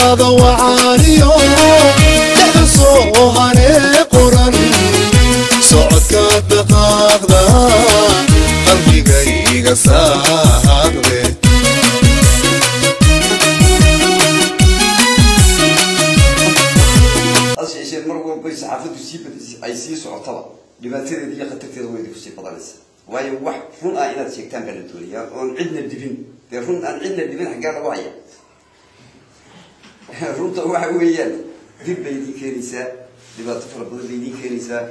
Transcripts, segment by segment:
هذا وعانيو تحسو هاني قرن صعدك دقاق ذا قلبي قيق ساق ذي أصل شيء مرة بيس عفوا تسيب أي سي صعطة لبعتير دي قتلت ذوي في بدرس وهي واحد فون أنا تشكتان بالدنيا وعندنا الدفين يرون أن عندنا الدفين حقا رواية runta waxa weeyaan dib bay idin keenaysaa dhibaato fara badan bay idin keenaysaa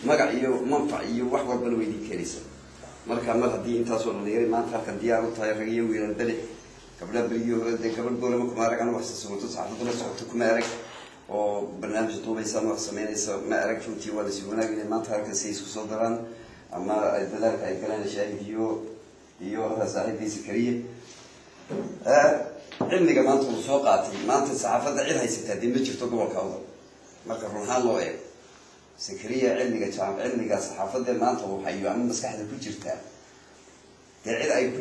magac iyo manfac iyo wax walba way idin keenaysaa marka mar haddii intaas oo dhalinyaro maanta halkan diyaar u tahay rag iyo wiilal bale gabdha bariyo gabadh boolama kuma arag anigu wax sasawato saxaafadda la socoto kuma arag oo barnaamij duubaysan wax sameynaysa ma arag runtii waa la sii wanaagay maanta halkan si isku soo daraan ama dadaalka ay galaan shaahid iyo saaxiibkiisa kariye علمي كمان توصل قاتي ما أنت صحافة عيد هاي ستة دي مش تقول كذا ما كرهان الله إيه سكرية علمي كشام علمي كصحافة ده ما أنت وحيو عم بس كحد كل جرتها عيد أي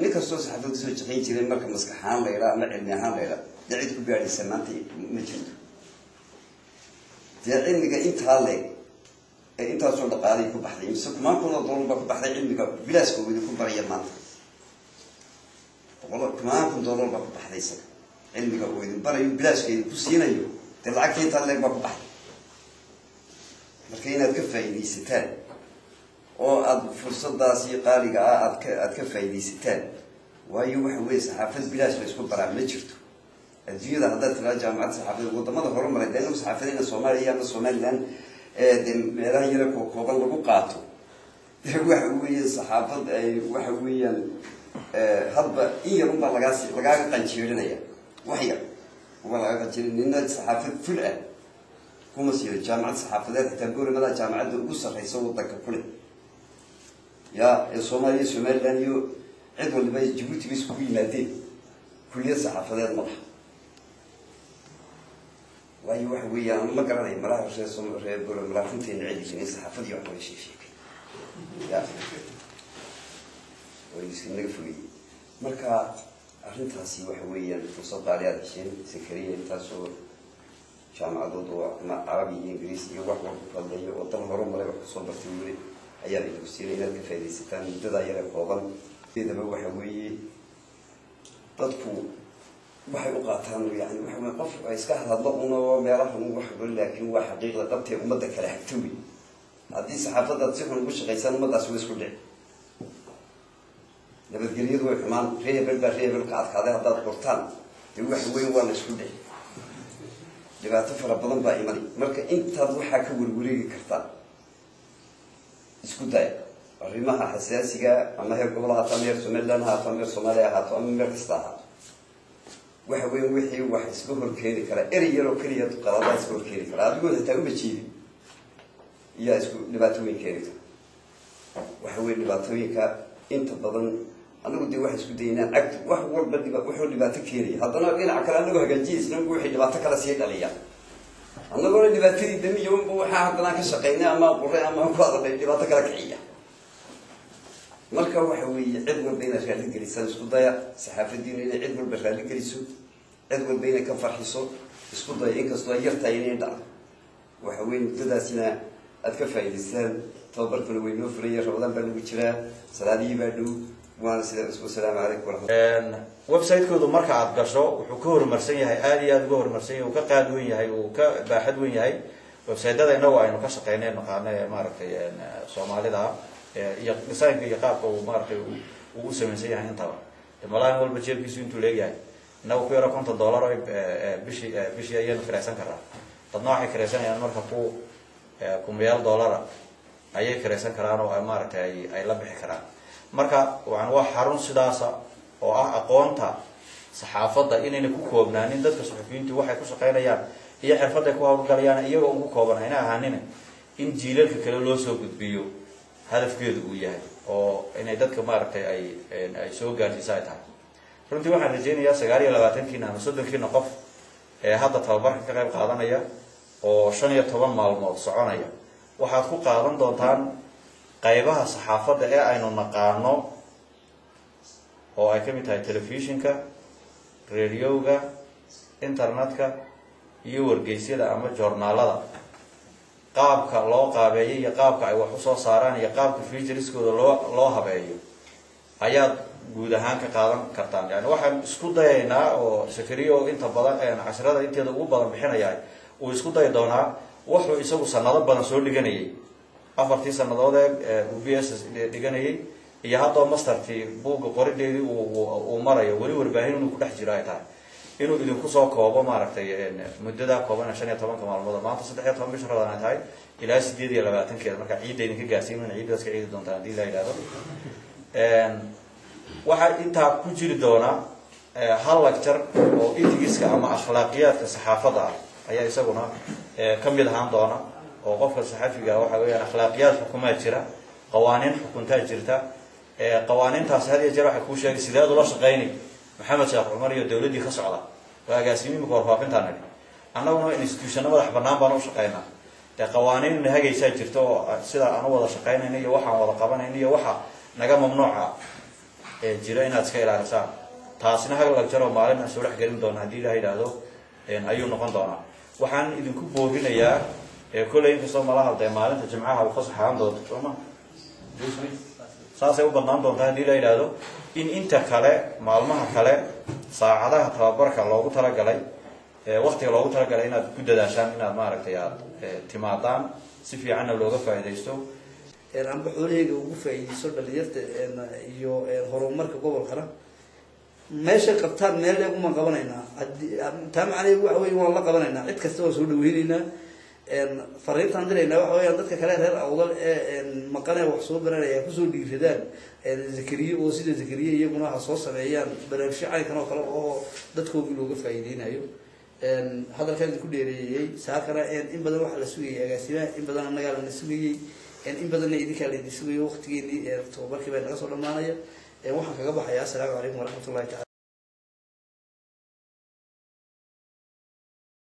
نكسر صحافة ده سوي شيء كذا ما كان بس كحان ليلا ما علمي هان ليلا عيد كبير على السمانتي مجد علمي كأنت هالي أنت أصلا قاعد يكون بحثي مسك ما كنا ضروري بكون بحثي علمي كبلاسكو بيكون بريء ما والله كمان كنت أقول لك بحثيسك علمي قوي برا بلاش كي كوسينا يو تلعب كي طلع لك بحث لكن أتكفى إني ستان أو فرصة داسية قارقة أتكفى إني ستان وأيوه حويس حافظ بلاش بس كل برا مجرته الجيل هذا تراجع مع صحافة وضمن هرم ردنا صحافين الصومالية الصوماليان لا يرك وقبل وقاته هو حويس صحافة وحويا هذا إيه ربما لقاك قنشيرنا وحيا ولا قنشيرنا إن الصحافة فلأ هم سير جامعة الصحافة ذات تقول ماذا جامعة الأسر يسوي ذاك كله يا الصومالي لأن يو عدو اللي بيجي جبوتي بيسكوي نادين كلية الصحافة ذات مرح وأي واحد ويا ما قرأنا مراه شيء صومالي بقول مراه فنتين عيد يعني الصحافة دي وحوي شيء يا ويسكن نقفلي مركا أرنتاسي وحويا فرصة عليها الشيء سكرية تاسو جامعة ضوء عربي إنجليزي وحوي فضلي وطن هرم ولا بحصل برتولي أيام الدكتورين إلى الكفاية ستان تدا يلا قوضا إذا بوحوي تطفو وحي وقاتان يعني وحوي قف إسكاه الضغط وما راح وحوي لكن هو حقيقة طبتي ومدة كله حكتوي هذه صحافة تصير نقولش غيسان مدة سويس كله نبت جريد وكمان ريبل قاعد هذا القرطان يروح وين ولا شو ده جبت تفرق بدن بايماني مركا أنت تروح كبر وريق كرتان اسكتاي الرماها حساسية أما هي قبلها تمير سملانها تمير سمالها تمير كستها وحوي وحي وحي سكور كيري كلا إريرو كريه قرابات سكور كيري كلا أقول هتقول بتشيل يا سكور نباتوي كيري وحوي نباتوي كا أنت بدن أنا ودي واحد سكدينا عقد واحد بدي بروح اللي باتكيري هذا أنا قلنا عكلا أنا بقى جيس نقول واحد باتك على سيد عليا أنا قلنا اللي باتري دمي يوم بوحة هذا كشقينا أما قرية أما قاضي اللي باتك على كعية مركب وحوي عدول بين أشغال الجلسان سكودا صحافة الدين اللي عدول بشغال الجلسو عدول بين كفر حصو سكودا إنك سكودا يرتاينين دا وحوي تداسنا أتكفى الإسلام توبر في الوينو فريا رمضان بلو بيشرا سلادي بدو والسلام عليكم ورحمة الله. ويب سايت كودو مركز عاد قشرو وحكور مرسية هاي آلية جور مرسية وكقادوية هاي وكباحدوية هاي ويب سايت هذا نوع إنه كشقينين نقعنا مارك صومالي ده يقصين يقابك ومارك وسمين سيا هين طبعا. الملاين هو البجيل بيسوين تلاقي هاي نو كيرا كنت $1 بشي أيام كراسان كرا. تناحي كراسان يعني مركز فوق $100 أي كراسان كرانو أي مارك أي لبح كران. marka waa xarun sidaas oo aqoonta saxaafadda inayna ku koobnaanin dadka suxufiyiintu waxay ku shaqeynayaan iyo xirfadda ku hawlgalayaan iyagoo ugu koobanayna ahaanina in jiilalka kale loo soo gudbiyo hadafkeedu uu yahay oo inay dadka maaragtay ay soo gaarsiisay tahay runtii waxaan rajeynayaa 29 kiina ama 30 kiina qof ee hadda tababarka ka qayb qaadanaya oo 15 maalmood soconaya waxaad ku qaadan doontaan qaybaha saxaafadda ee aynu naqaano oo ay ka mid tahay telefishinka, radioga, internetka iyo wargeysyada ama joornaalada qaabka loo qaabeeyay iyo qaabka ay wax u soo saaraan iyo qaabka featureskooda loo habeeyo ayaad guud ahaan ka qaadan kartaan. Yani waxaan isku dayaynaa oo Sakariyo inta badan casharada inteeda ugu badan bixinaya uu isku day doonaa wuxuu isagu sanado badan soo dhiganayay 4 sanadood ee UBS dhiganayay iyo hadda mastertii buuga qorideedii uu marayo wali warbaahin inuu ku dhex jiro ay tahay inuu idinku soo koobo maaragtay muddada kooban 15 maalmood maanta 13 bisha Ramadaan tahay ilaa 28 marka ciidda idinka gaarsiinayna ciidaas ka ciidi doontaan hadii la yiraahdo waxa inta ku jiri doona hal lecture oo etigiska ama akhlaaqiyadka saxaafada ayaa isaguna kamid ahaan doona oo qofka saxaafiga waxa weeyaan akhlaaqiyad xukuumad jira qawaaniin xukunta jirta qawaaniintaas hadiya jeer waxa ku sheegay sidaad ula shaqeynay Maxamed Sheekh Umar iyo dawladii ka socda waagaasimi ka warfaafintaan annaguna institution madax banaan baan u shaqeynaa qawaaniin hagaysa jirto sida aan wada shaqeynayno iyo waxaan wada qabanayno iyo waxa naga mamnuuca jira inaad iska ilaalisaan taasina hal lecture oo maalin soo dhex gelin doona hadii la yiraahdo ayuu noqon doona waxaan idinku boorinayaa kulay inkastoo malaha maalinta jimcaha uu fasaxaan doonto sooma saasay u badnaan doontaa hadii la yiraahdo in inta kale maalmaha kale saacadaha tababarka loogu talagalay waqtiga loogu talagalay inaad ku dadaashaan inaad maaragtay aad timaadaan si fiican looga faa'iideysto aan baxooleyga ugu faa'iideysto dhalinyarta iyo horumarka gobolkana meesha qabtaan meel leeg uma qabanaynaa taa macnaheedu waxa weeye waan la qabanaynaa cid kasta oo soo dhaweynaynaa fariintaan dirayna waxa weeyaan dadka kale reer awdal maqanay wax soo baranaya ku soo dhiiradaan Zakariya oo sida Zakariya iyaguna waxa soo sameeyaan barnaamijyo caynkan oo kale oo dadkooda looga faa'iideynayo hadalkan ku dheereeyay saakana in badan waxa la sugayay agaasimaha in badan anaga la sugayay in badan idinka la sugayo waqtigeedii tababarkii bay naga soo dhamaanaya waxaan kaga baxayaa. Assalaamu calaykum waraxmatullaahi